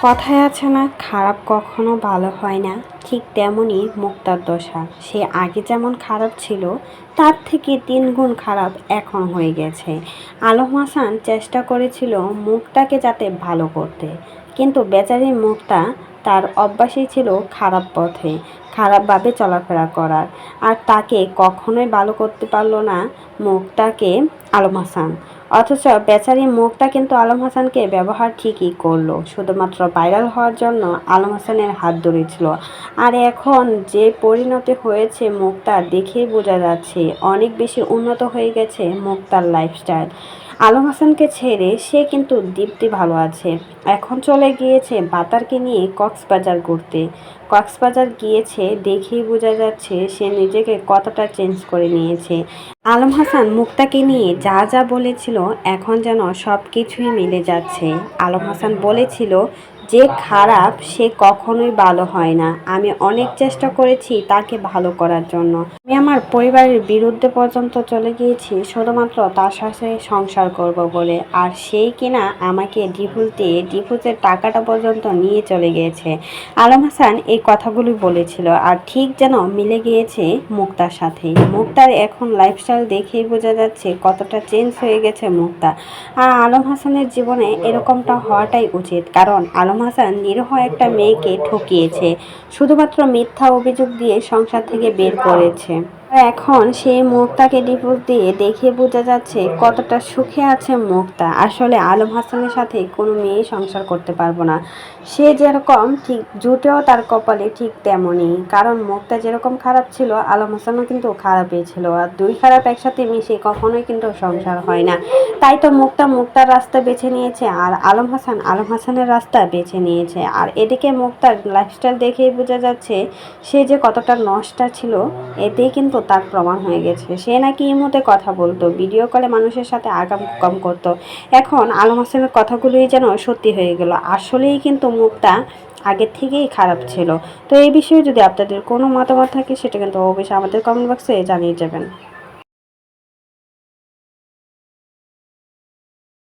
কথায় আছে না, খারাপ কখনো ভালো হয় না। ঠিক তেমনই মুক্তার দশা। সে আগে যেমন খারাপ ছিল, তার থেকে 3 গুণ খারাপ এখন হয়ে গেছে। আলম হাসান চেষ্টা করেছিল মুক্তাকে যাতে ভালো করতে, কিন্তু বেচারি মুক্তা তার অভ্যাসই ছিল খারাপ পথে, খারাপভাবে চলাফেরা করার। আর তাকে কখনোই ভালো করতে পারলো না মুক্তাকে আলম হাসান। অথচ বেচারি মুক্তা কিন্তু আলম হাসানকে ব্যবহার ঠিকই করলো, শুধুমাত্র ভাইরাল হওয়ার জন্য আলম হাসানের হাত ধরেছিল। আর এখন যে পরিণতি হয়েছে মুক্তার, দেখেই বোঝা যাচ্ছে অনেক বেশি উন্নত হয়ে গেছে মুক্তার লাইফস্টাইল। আলম হাসানকে ছেড়ে সে কিন্তু দীপ্তি ভালো আছে। এখন চলে গিয়েছে বাতারকে নিয়ে কক্সবাজার ঘুরতে। কক্সবাজার গিয়েছে, দেখেই বোঝা যাচ্ছে সে নিজেকে কতটা চেঞ্জ করে নিয়েছে। আলম হাসান মুক্তাকে নিয়ে যা যা বলেছিল, এখন যেন সব কিছুই মিলে যাচ্ছে। আলম হাসান বলেছিল, যে খারাপ সে কখনোই ভালো হয় না। আমি অনেক চেষ্টা করেছি তাকে ভালো করার জন্য। আমি আমার পরিবারের বিরুদ্ধে পর্যন্ত চলে গিয়েছি শুধুমাত্র তার সাথে সংসার করব বলে। আর সেই কিনা আমাকে ডিভোর্স দিয়ে ডিভোর্সের টাকাটা পর্যন্ত নিয়ে চলে গিয়েছে। আলম হাসান এই কথাগুলি বলেছিল, আর ঠিক যেন মিলে গিয়েছে মুক্তার সাথে। মুক্তার এখন লাইফস্টাইল দেখেই বোঝা যাচ্ছে কতটা চেঞ্জ হয়ে গেছে মুক্তা। আর আলম হাসানের জীবনে এরকমটা হওয়াটাই উচিত, কারণ আলম হাসান নিরীহ একটা মেয়েকে ঠকিয়েছে, শুধুমাত্র মিথ্যা অভিযোগ দিয়ে সংসার থেকে বের করেছে। এখন সেই মুক্তাকে ডিভোর্স দিয়ে দেখে বোঝা যাচ্ছে কতটা সুখে আছে মুক্তা। আসলে আলম হাসানের সাথে কোনো মেয়ে সংসার করতে পারবো না। সে যেরকম ঠিক জুটেও তার কপালে ঠিক তেমনই, কারণ মুক্তা যেরকম খারাপ ছিল আলম হাসানও কিন্তু খারাপই ছিল। আর দুই খারাপ একসাথে মিশে কখনোই কিন্তু সংসার হয় না। তাই তো মুক্তা মুক্তার রাস্তা বেছে নিয়েছে, আর আলম হাসান আলম হাসানের রাস্তা বেছে নিয়েছে। আর এদিকে মুক্তার লাইফস্টাইল দেখেই বোঝা যাচ্ছে সে যে কতটা নষ্টা ছিল, এতেই কিন্তু তার প্রমাণ হয়ে গেছে। সে নাকি ইমোতে কথা বলতো, ভিডিও কলে মানুষের সাথে আগাম কম করতো। এখন আলম হাসানের কথাগুলোই যেন সত্যি হয়ে গেল। আসলেই কিন্তু মুক্তা আগের থেকেই খারাপ ছিল। তো এই বিষয়ে যদি আপনাদের কোনো মতামত থাকে, সেটা কিন্তু অবশ্যই আমাদের কমেন্ট বক্সে জানিয়ে যাবেন।